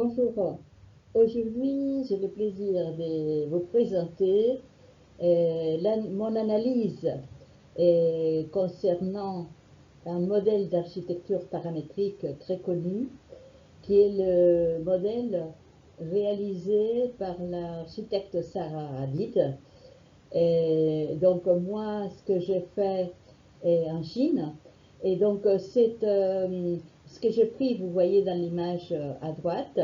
Bonjour. Aujourd'hui, j'ai le plaisir de vous présenter mon analyse concernant un modèle d'architecture paramétrique très connu, qui est le modèle réalisé par l'architecte Sarah Hadid. Donc moi, ce que j'ai fait est en Chine, et donc ce que j'ai pris, vous voyez dans l'image à droite,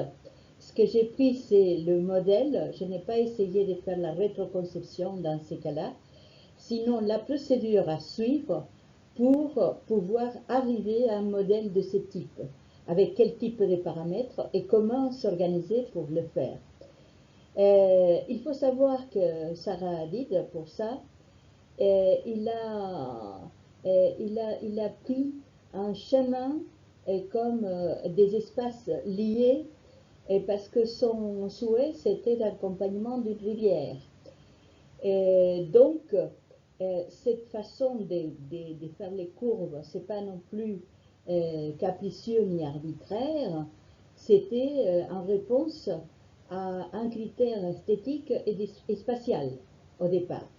ce que j'ai pris c'est le modèle. Je n'ai pas essayé de faire la rétroconception dans ces cas-là, sinon la procédure à suivre pour pouvoir arriver à un modèle de ce type, avec quel type de paramètres et comment s'organiser pour le faire. Il faut savoir que Sarah Hadid, pour ça, il a pris un chemin comme des espaces liés, parce que son souhait, c'était l'accompagnement d'une rivière. Donc, cette façon de faire les courbes, c'est pas non plus capricieux ni arbitraire, c'était en réponse à un critère esthétique et spatial au départ.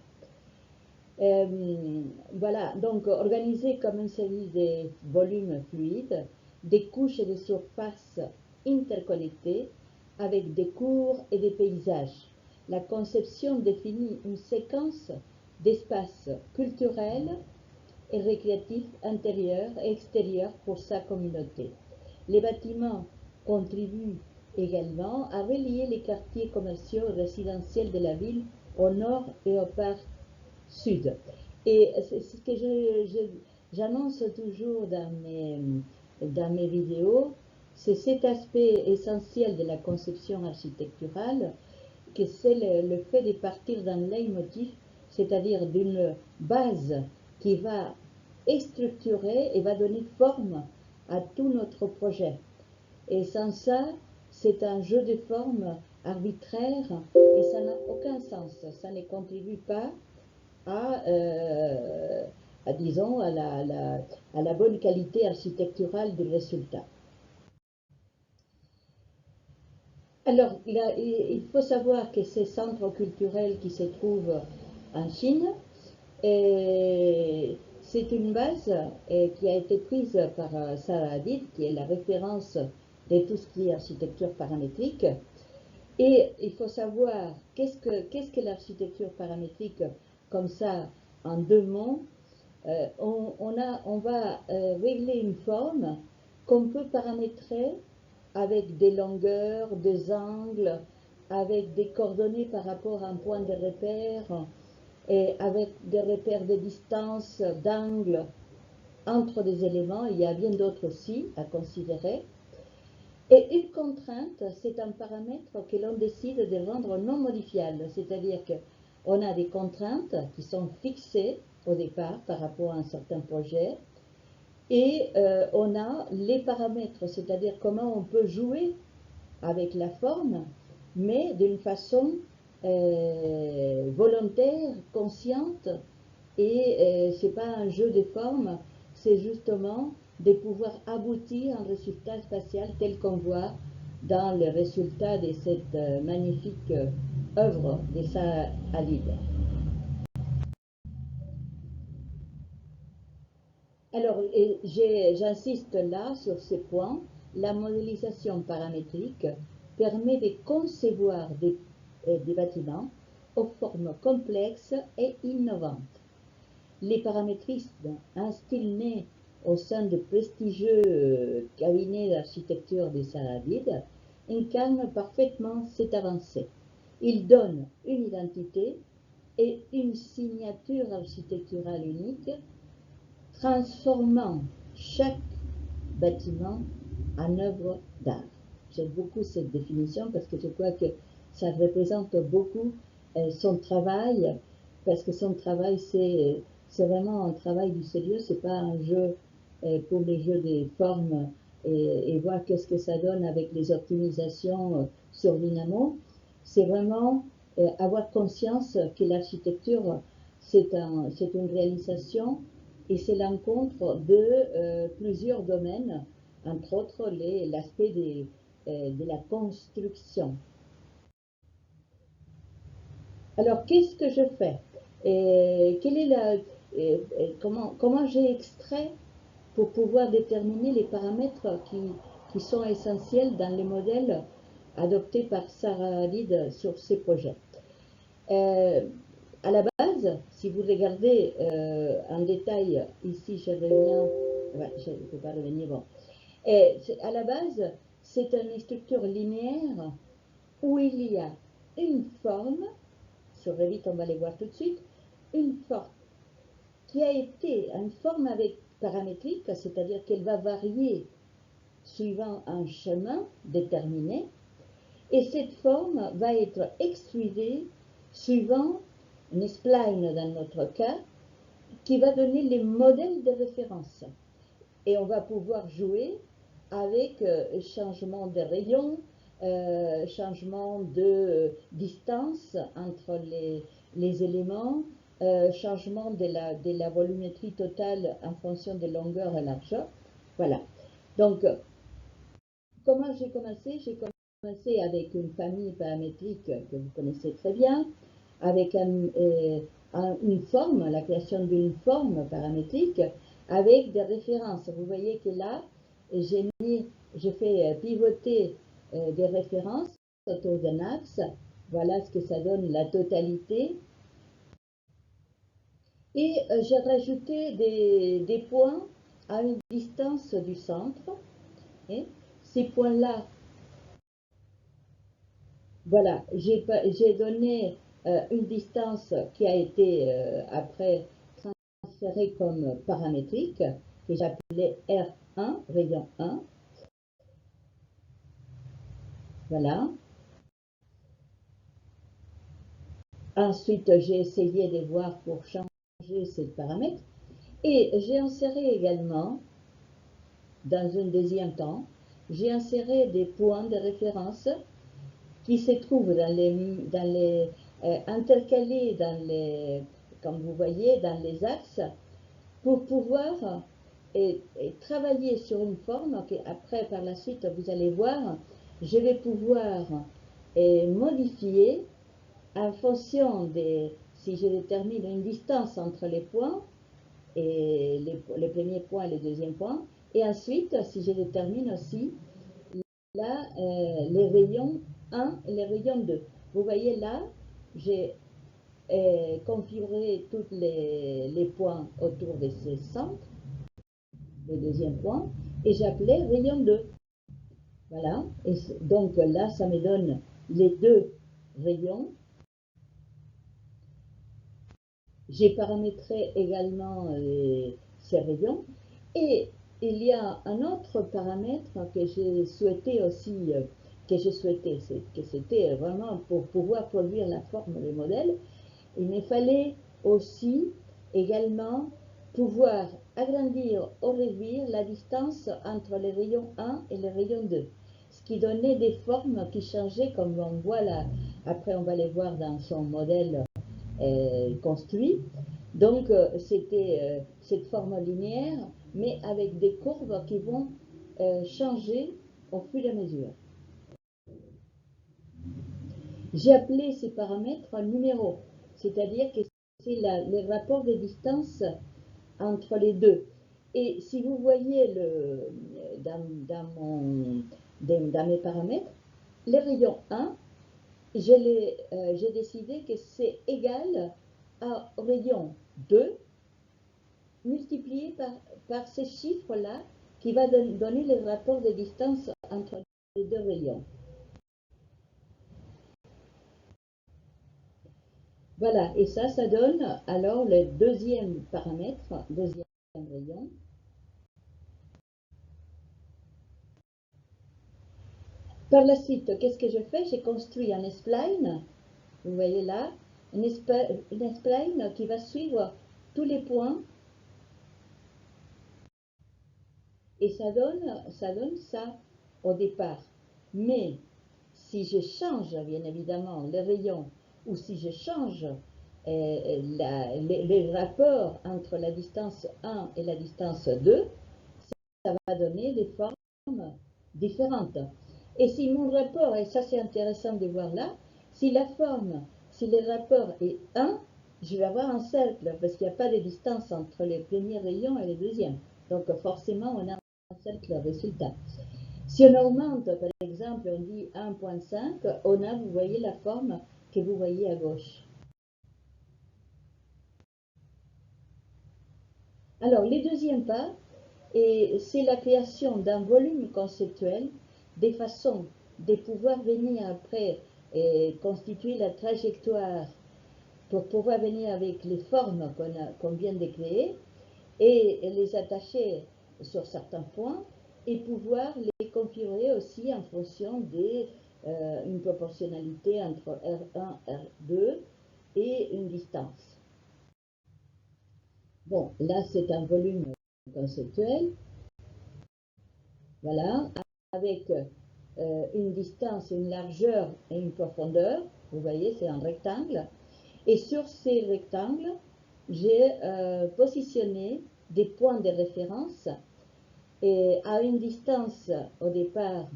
Voilà, donc organisé comme une série de volumes fluides, des couches et des surfaces interconnectées avec des cours et des paysages. La conception définit une séquence d'espaces culturels et récréatifs intérieurs et extérieurs pour sa communauté. Les bâtiments contribuent également à relier les quartiers commerciaux et résidentiels de la ville au nord et au parc sud. Et c'est ce que j'annonce toujours dans mes vidéos, c'est cet aspect essentiel de la conception architecturale, que c'est le fait de partir d'un leitmotiv, c'est-à-dire d'une base qui va structurer et va donner forme à tout notre projet. Et sans ça, c'est un jeu de formes arbitraire et ça n'a aucun sens. Ça ne contribue pas disons, à la bonne qualité architecturale du résultat. Alors, il faut savoir que ces centres culturels qui se trouvent en Chine, c'est une base qui a été prise par Sarah Hadid, qui est la référence de tout ce qui est architecture paramétrique. Et il faut savoir qu'est-ce que l'architecture paramétrique, comme ça, en deux mots. On va régler une forme qu'on peut paramétrer avec des longueurs, des angles, avec des coordonnées par rapport à un point de repère, et avec des repères de distance, d'angle entre des éléments. Il y a bien d'autres aussi à considérer. Et une contrainte, c'est un paramètre que l'on décide de rendre non modifiable, c'est-à-dire qu'on a des contraintes qui sont fixées au départ par rapport à un certain projet, et on a les paramètres, c'est-à-dire comment on peut jouer avec la forme, mais d'une façon volontaire, consciente, et c'est pas un jeu de formes, c'est justement de pouvoir aboutir à un résultat spatial tel qu'on voit dans le résultat de cette magnifique œuvre de Sarah Hadid. Alors, j'insiste là sur ces points. La modélisation paramétrique permet de concevoir des bâtiments aux formes complexes et innovantes. Les paramétristes, un style né au sein de prestigieux cabinets d'architecture de Sarah Hadid, incarnent parfaitement cette avancée. Ils donnent une identité et une signature architecturale unique, transformant chaque bâtiment en œuvre d'art. J'aime beaucoup cette définition parce que je crois que ça représente beaucoup son travail, parce que son travail c'est vraiment un travail du sérieux, c'est pas un jeu pour les jeux des formes et voir qu'est-ce que ça donne avec les optimisations sur Dynamo. C'est vraiment avoir conscience que l'architecture c'est une réalisation et c'est l'encontre de plusieurs domaines, entre autres l'aspect de la construction. Alors, qu'est-ce que je fais? Quelle est comment j'ai extrait pour pouvoir déterminer les paramètres qui sont essentiels dans les modèles adoptés par Sarah Hadid sur ses projets. À la base, si vous regardez en détail, ici je reviens, je ne peux pas revenir, bon. À la base, c'est une structure linéaire où il y a une forme, sur Revit on va les voir tout de suite, une forme qui a été une forme avec paramétrique, c'est-à-dire qu'elle va varier suivant un chemin déterminé, et cette forme va être extrudée suivant une spline dans notre cas, qui va donner les modèles de référence. Et on va pouvoir jouer avec changement de rayon, changement de distance entre les éléments, changement de la volumétrie totale en fonction de longueur et largeur. Voilà. Donc, comment j'ai commencé? J'ai commencé avec une famille paramétrique que vous connaissez très bien, avec une forme, la création d'une forme paramétrique, avec des références. Vous voyez que là, je fais pivoter des références autour d'un axe. Voilà ce que ça donne, la totalité. Et j'ai rajouté des points à une distance du centre. Et ces points-là, voilà, j'ai donné une distance qui a été après transférée comme paramétrique, que j'appelais R1, rayon 1. Voilà. Ensuite, j'ai essayé de voir pour changer ces paramètres. Et j'ai inséré également, dans un deuxième temps, j'ai inséré des points de référence qui se trouvent intercalés comme vous voyez, dans les axes, pour pouvoir travailler sur une forme qu'après, par la suite, vous allez voir, je vais pouvoir modifier en fonction si je détermine une distance entre les points, et les premiers points et les deuxièmes points, et ensuite, si je détermine aussi là, les rayons 1 et les rayons 2. Vous voyez là, j'ai configuré tous les points autour de ces centres, le deuxième point, et j'appelais rayon 2. Voilà, et donc là, ça me donne les deux rayons. J'ai paramétré également ces rayons, et il y a un autre paramètre que j'ai souhaité aussi, que c'était vraiment pour pouvoir produire la forme du modèle. Il me fallait aussi également pouvoir agrandir ou réduire la distance entre les rayons 1 et les rayons 2, ce qui donnait des formes qui changeaient, comme on voit là. Après, on va les voir dans son modèle construit. Donc, c'était cette forme linéaire, mais avec des courbes qui vont changer au fur et à mesure. J'ai appelé ces paramètres numéros, c'est-à-dire que c'est les rapports de distance entre les deux. Et si vous voyez dans mes paramètres, les rayons 1, j'ai décidé que c'est égal à rayon 2 multiplié par ces chiffres-là qui va donner le rapport de distance entre les deux rayons. Voilà, et ça donne alors le deuxième paramètre, deuxième rayon. Par la suite, qu'est-ce que je fais? J'ai construit un spline, vous voyez là, une spline qui va suivre tous les points, et ça donne ça au départ. Mais si je change bien évidemment les rayons, ou si je change les rapports entre la distance 1 et la distance 2, ça va donner des formes différentes. Et si mon rapport, et ça c'est intéressant de voir là, si la forme, si le rapport est 1, je vais avoir un cercle, parce qu'il n'y a pas de distance entre les premiers rayons et les deuxièmes. Donc forcément, on a un cercle résultat. Si on augmente, par exemple, on dit 1.5, on a, vous voyez la forme que vous voyez à gauche. Alors, le deuxième pas, c'est la création d'un volume conceptuel, des façons de pouvoir venir après constituer la trajectoire pour pouvoir venir avec les formes qu'on vient de créer et les attacher sur certains points et pouvoir les configurer aussi en fonction d'une proportionnalité entre R1, R2 et une distance. Bon, là c'est un volume conceptuel, voilà, avec une distance, une largeur et une profondeur. Vous voyez, c'est un rectangle. Et sur ces rectangles, j'ai positionné des points de référence et à une distance au départ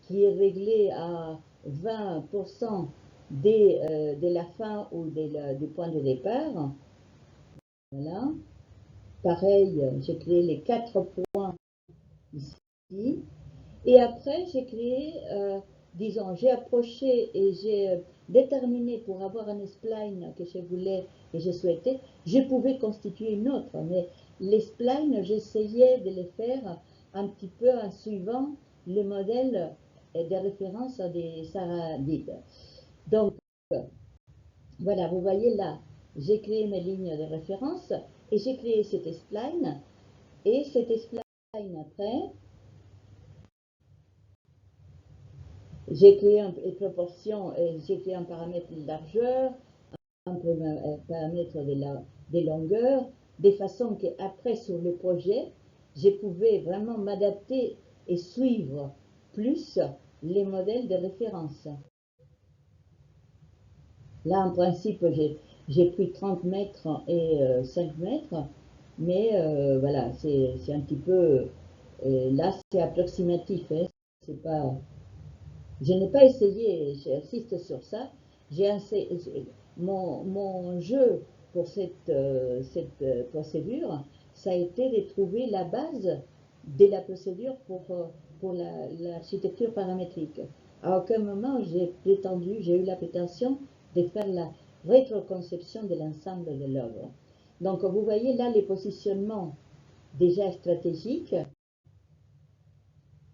qui est réglée à 20% de la fin ou du point de départ. Voilà. Pareil, j'ai créé les 4 points ici. Et après, j'ai créé, disons, j'ai approché et j'ai déterminé pour avoir un spline que je voulais et je souhaitais, je pouvais constituer une autre. Mais les splines, j'essayais de les faire un petit peu en suivant le modèle de référence des saradides. Donc, voilà, vous voyez là, j'ai créé mes lignes de référence et j'ai créé cette spline. Et cette spline après, j'ai créé une proportion, j'ai créé un paramètre de largeur, un paramètre des longueurs, de façon qu'après sur le projet, je pouvais vraiment m'adapter et suivre plus les modèles de référence. Là, en principe, j'ai pris 30 mètres et 5 mètres, mais voilà, c'est un petit peu, là c'est approximatif, hein, c'est pas... Je n'ai pas essayé, j'insiste sur ça. Mon jeu pour cette procédure, ça a été de trouver la base de la procédure pour l'architecture paramétrique. À aucun moment j'ai eu la prétention de faire la rétroconception de l'ensemble de l'œuvre. Donc vous voyez là les positionnements déjà stratégiques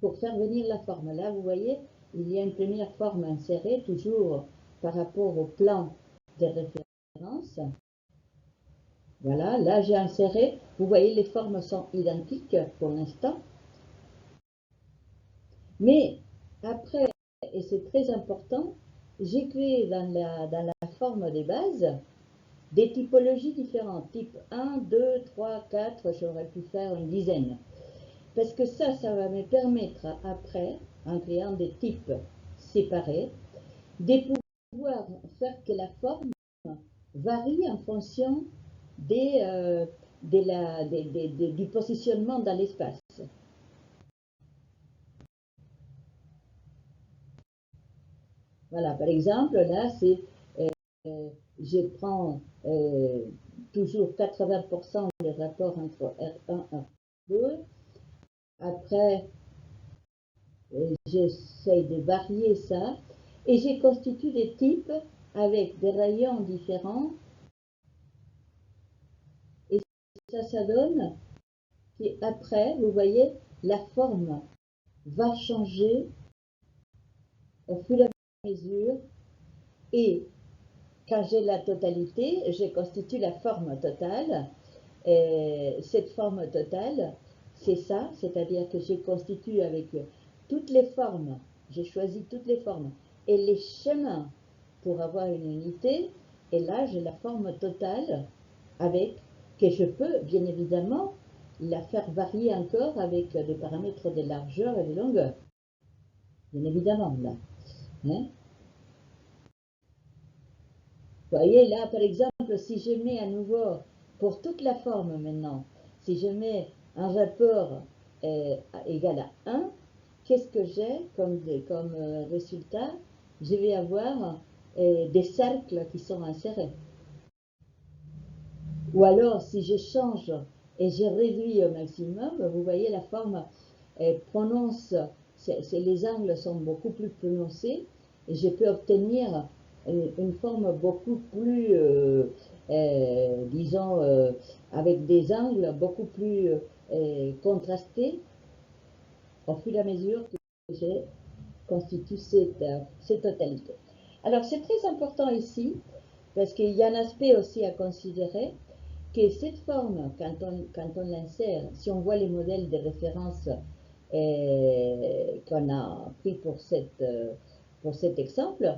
pour faire venir la forme. Là, vous voyez, il y a une première forme insérée, toujours par rapport au plan de référence. Voilà, là j'ai inséré, vous voyez, les formes sont identiques pour l'instant. Mais après, et c'est très important, j'ai créé dans la forme des bases des typologies différentes, type 1, 2, 3, 4, j'aurais pu faire une dizaine. Parce que ça va me permettre après, en créant des types séparés, de pouvoir faire que la forme varie en fonction du positionnement dans l'espace. Voilà, par exemple, là, je prends toujours 80% des rapports entre R1 et R2. Après, j'essaie de varier ça et j'ai constitué des types avec des rayons différents et ça donne qu'après, vous voyez, la forme va changer au fur et à mesure et quand j'ai la totalité, je constitue la forme totale. Et cette forme totale, c'est ça, c'est-à-dire que je constitue avec toutes les formes, j'ai choisi toutes les formes et les chemins pour avoir une unité. Et là, j'ai la forme totale avec que je peux bien évidemment la faire varier encore avec des paramètres de largeur et de longueur. Bien évidemment, là. Hein? Vous voyez, là, par exemple, si je mets à nouveau, pour toute la forme maintenant, si je mets un rapport égal à 1, qu'est-ce que j'ai comme résultat? Je vais avoir des cercles qui sont insérés. Ou alors, si je change et je réduis au maximum, vous voyez la forme prononce, les angles sont beaucoup plus prononcés et je peux obtenir une forme beaucoup plus, disons, avec des angles beaucoup plus contrastés au fur et à mesure que j'ai constitue cette totalité. Alors c'est très important ici, parce qu'il y a un aspect aussi à considérer, que cette forme, quand on l'insère, si on voit les modèles de référence qu'on a pris pour cet exemple,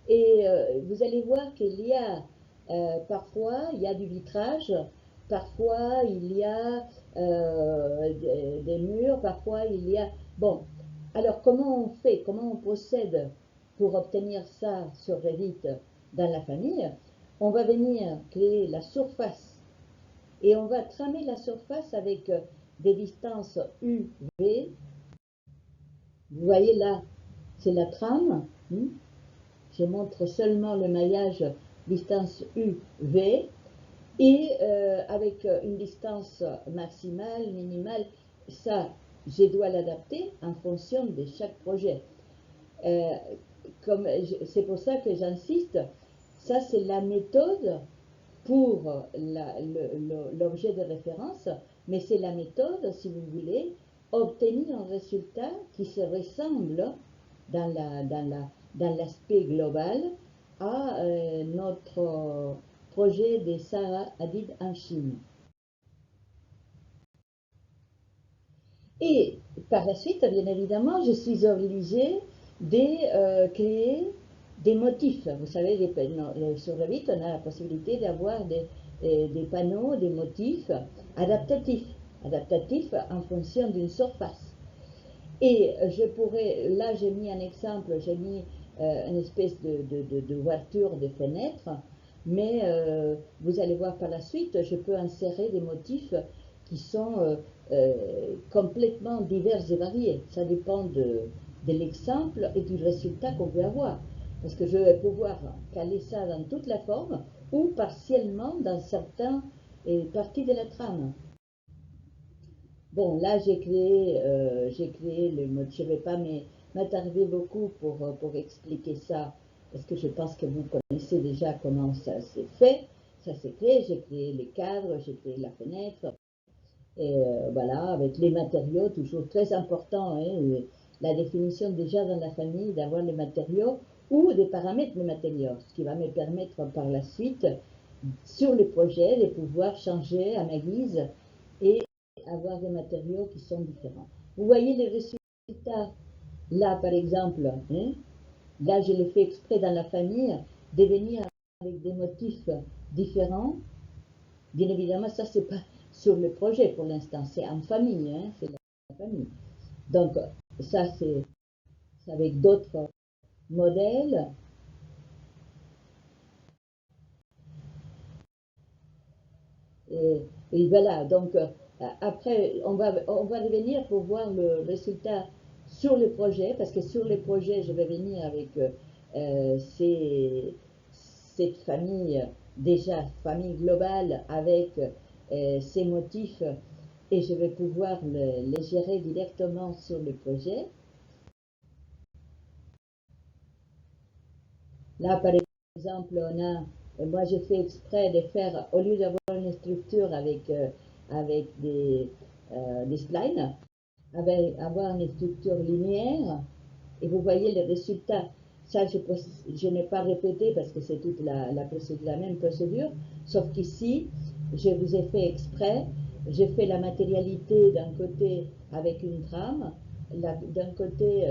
et vous allez voir qu'il y a parfois il y a du vitrage, parfois il y a des murs, parfois il y a... Bon, alors comment on fait, comment on procède pour obtenir ça sur Revit dans la famille? On va venir créer la surface et on va tramer la surface avec des distances UV. Vous voyez là, c'est la trame. Je montre seulement le maillage distance UV et avec une distance maximale, minimale, ça, je dois l'adapter en fonction de chaque projet. C'est pour ça que j'insiste, ça c'est la méthode pour l'objet de référence, mais c'est la méthode, si vous voulez, obtenir un résultat qui se ressemble dans l'aspect global à notre projet des Zaha Hadid en Chine. Et par la suite, bien évidemment, je suis obligée de créer des motifs. Vous savez, sur Revit, on a la possibilité d'avoir des panneaux, des motifs adaptatifs en fonction d'une surface. Et je pourrais, là j'ai mis un exemple, j'ai mis une espèce d'ouverture de fenêtre, mais vous allez voir par la suite, je peux insérer des motifs qui sont complètement divers et variés. Ça dépend de l'exemple et du résultat qu'on veut avoir. Parce que je vais pouvoir caler ça dans toute la forme ou partiellement dans certaines parties de la trame. Bon, là, j'ai créé le mode. Je ne vais pas m'attarder beaucoup pour expliquer ça, parce que je pense que vous connaissez déjà comment ça s'est fait. Ça s'est créé, j'ai créé les cadres, j'ai créé la fenêtre. Et voilà, avec les matériaux, toujours très important, hein, la définition déjà dans la famille d'avoir les matériaux ou des paramètres des matériaux, ce qui va me permettre par la suite, sur le projet, de pouvoir changer à ma guise et avoir des matériaux qui sont différents. Vous voyez les résultats là, par exemple, hein, là je l'ai fait exprès dans la famille, de venir avec des motifs différents. Bien évidemment, ça c'est pas sur le projet pour l'instant, c'est en famille, hein, c'est la famille. Donc ça c'est avec d'autres modèles. Et voilà, donc après, on va revenir pour voir le résultat sur le projet, parce que sur le projet, je vais venir avec cette famille, déjà famille globale, avec ces motifs, et je vais pouvoir les gérer directement sur le projet. Là, par exemple, moi j'ai fait exprès de faire, au lieu d'avoir une structure avec des splines, avoir une structure linéaire, et vous voyez les résultats. Ça, je n'ai pas répété parce que c'est toute la même procédure, sauf qu'ici, je vous ai fait exprès, j'ai fait la matérialité d'un côté avec une trame, d'un côté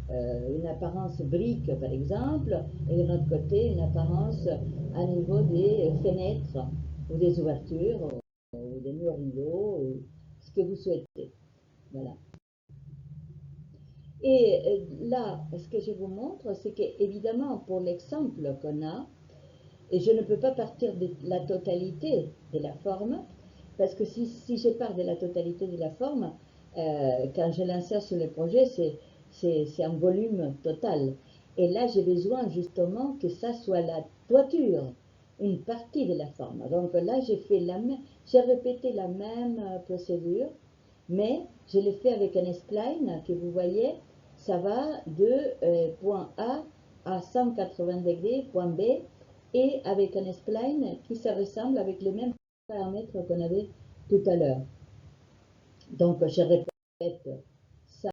une apparence brique par exemple, et de l'autre côté une apparence à niveau des fenêtres ou des ouvertures ou des murs rideaux, ou ce que vous souhaitez. Voilà. Et là, ce que je vous montre, c'est qu'évidemment, pour l'exemple qu'on a, et je ne peux pas partir de la totalité de la forme, parce que si je pars de la totalité de la forme, quand je l'insère sur le projet, c'est un volume total. Et là, j'ai besoin justement que ça soit la toiture, une partie de la forme. Donc là, j'ai répété la même procédure, mais je l'ai fait avec un spline que vous voyez, ça va de point A à 180 degrés, point B, et avec un spline qui se ressemble avec les mêmes paramètres qu'on avait tout à l'heure. Donc je répète ça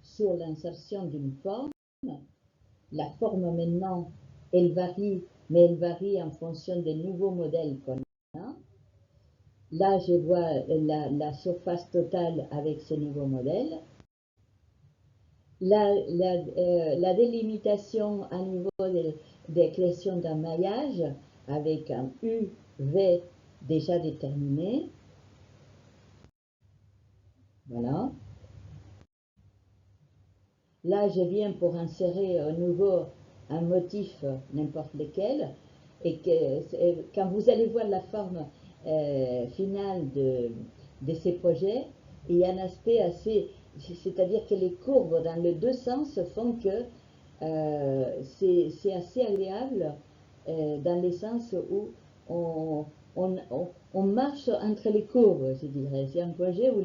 sur l'insertion d'une forme. La forme maintenant, elle varie, mais elle varie en fonction des nouveaux modèles qu'on a. Là, je vois la surface totale avec ce nouveau modèle. La délimitation à niveau des créations d'un maillage avec un UV déjà déterminé. Voilà. Là, je viens pour insérer à nouveau un motif, n'importe lequel, et quand vous allez voir la forme finale de ces projets, il y a un aspect assez, c'est-à-dire que les courbes dans les deux sens font que c'est assez agréable dans le sens où on, on marche entre les courbes, je dirais. C'est un projet où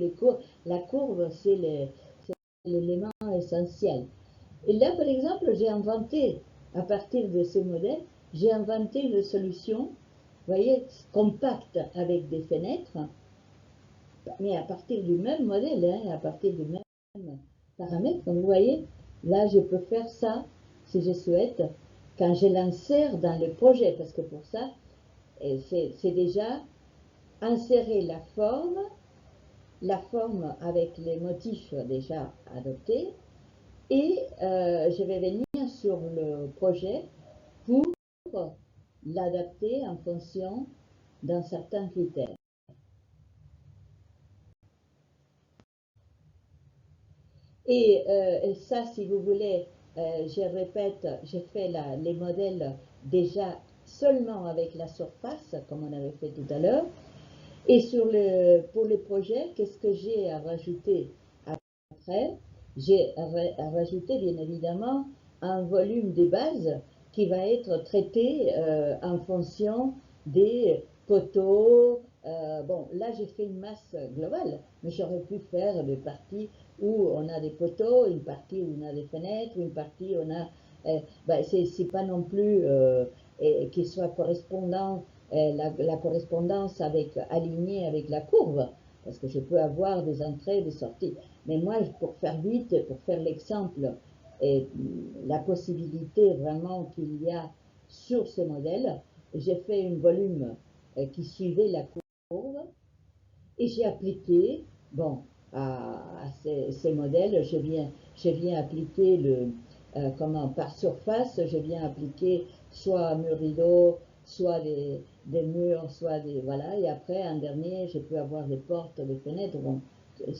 la courbe, c'est l'élément essentiel. Et là, par exemple, j'ai inventé, à partir de ce modèle, j'ai inventé une solution, vous voyez, compacte avec des fenêtres, mais à partir du même modèle, hein, à partir du même paramètre. Comme vous voyez, là, je peux faire ça, si je souhaite, quand je l'insère dans le projet, parce que pour ça, c'est déjà insérer la forme avec les motifs déjà adoptés, et je vais venir sur le projet pour l'adapter en fonction d'un certain critère. Et ça, si vous voulez, je répète, j'ai fait les modèles déjà seulement avec la surface, comme on avait fait tout à l'heure. Et pour le projet, qu'est-ce que j'ai à rajouter après? J'ai à rajouter, bien évidemment, un volume de base qui va être traité en fonction des poteaux. Bon, là, j'ai fait une masse globale, mais j'aurais pu faire des parties où on a des poteaux, une partie où on a des fenêtres, une partie où on a... Ben, c'est pas non plus qu'il soit correspondant, la correspondance alignée avec la courbe, parce que je peux avoir des entrées, des sorties. Mais moi, pour faire vite, pour faire l'exemple, et la possibilité vraiment qu'il y a sur ce modèle, j'ai fait un volume qui suivait la courbe et j'ai appliqué, bon, à ces modèles, je viens appliquer par surface, je viens appliquer soit un mur rideau, soit des murs, soit voilà, et après, en dernier, je peux avoir des portes, des fenêtres. Bon,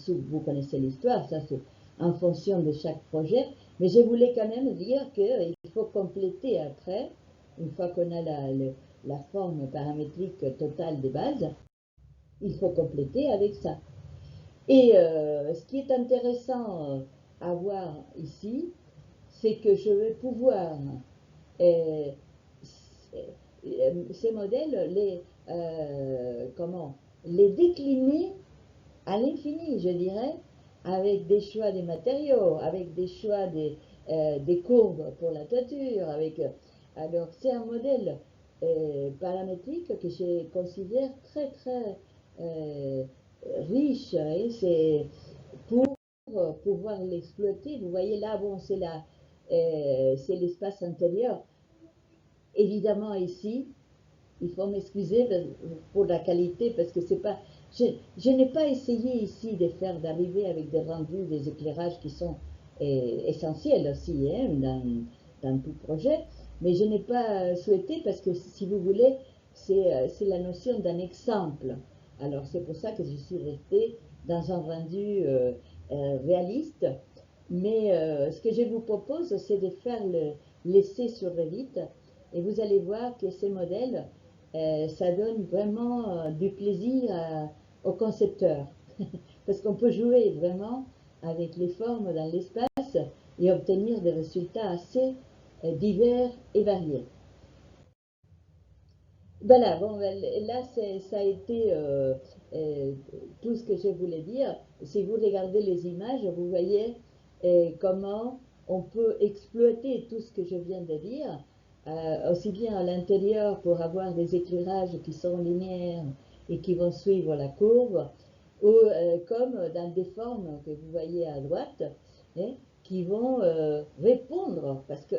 vous connaissez l'histoire, ça c'est en fonction de chaque projet, mais je voulais quand même dire qu'il faut compléter après, une fois qu'on a la forme paramétrique totale des bases, il faut compléter avec ça. Et ce qui est intéressant à voir ici, c'est que je vais pouvoir euh, ces modèles les décliner à l'infini, je dirais, avec des choix des matériaux, avec des choix des courbes pour la toiture, alors c'est un modèle paramétrique que je considère très très euh, riche, et c'est pour pouvoir l'exploiter. Vous voyez là, bon, c'est l'espace intérieur. Évidemment ici, il faut m'excuser pour la qualité parce que c'est pas. Je n'ai pas essayé ici d'arriver avec des rendus, des éclairages qui sont essentiels aussi hein, dans tout projet, mais je n'ai pas souhaité parce que si vous voulez, c'est la notion d'un exemple. Alors c'est pour ça que je suis restée dans un rendu réaliste, mais ce que je vous propose, c'est de faire l'essai sur Revit et vous allez voir que ces modèles ça donne vraiment du plaisir aux concepteurs. Parce qu'on peut jouer vraiment avec les formes dans l'espace et obtenir des résultats assez divers et variés. Voilà, bon, là, ça a été tout ce que je voulais dire. Si vous regardez les images, vous voyez comment on peut exploiter tout ce que je viens de dire, aussi bien à l'intérieur pour avoir des éclairages qui sont linéaires et qui vont suivre la courbe, ou comme dans des formes que vous voyez à droite, hein, qui vont répondre, parce que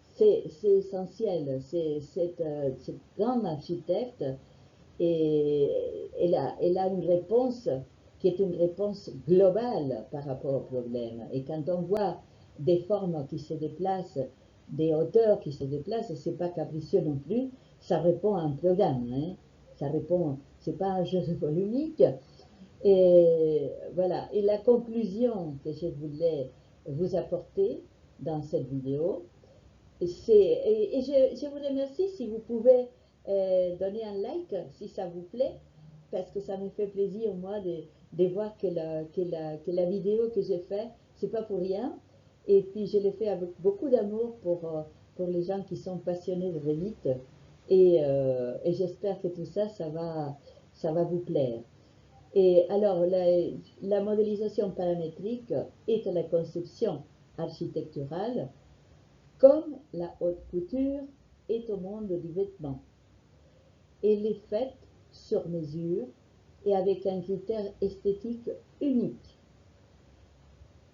c'est essentiel. Cette grande architecte, et elle a une réponse qui est une réponse globale par rapport au problème. Et quand on voit des formes qui se déplacent, des hauteurs qui se déplacent, c'est pas capricieux non plus, ça répond à un programme. Hein. Ça répond, c'est pas un jeu volumique. Et voilà. Et la conclusion que je voulais vous apporter dans cette vidéo, et je vous remercie si vous pouvez donner un like si ça vous plaît, parce que ça me fait plaisir, moi, de voir que la vidéo que j'ai faite, c'est pas pour rien. Et puis, je l'ai fait avec beaucoup d'amour pour les gens qui sont passionnés de Revit. Et j'espère que tout ça, ça va vous plaire. Et alors, la modélisation paramétrique est la conception architecturale comme la haute couture est au monde du vêtement. Elle est faite sur mesure et avec un critère esthétique unique.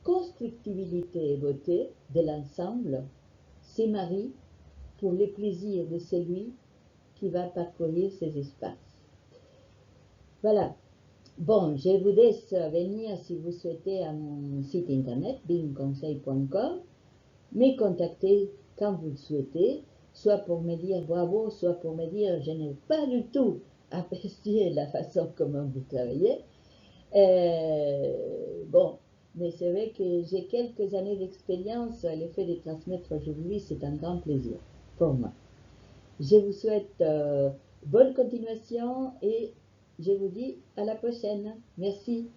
Constructibilité et beauté de l'ensemble se marient pour le plaisir de celui qui va parcourir ces espaces. Voilà. Bon, je vous laisse venir si vous souhaitez à mon site internet bimconseil.com, me contacter quand vous le souhaitez, soit pour me dire bravo, soit pour me dire je n'ai pas du tout apprécié la façon comment vous travaillez. Bon, mais c'est vrai que j'ai quelques années d'expérience, le fait de transmettre aujourd'hui, c'est un grand plaisir pour moi. Je vous souhaite bonne continuation et je vous dis à la prochaine. Merci.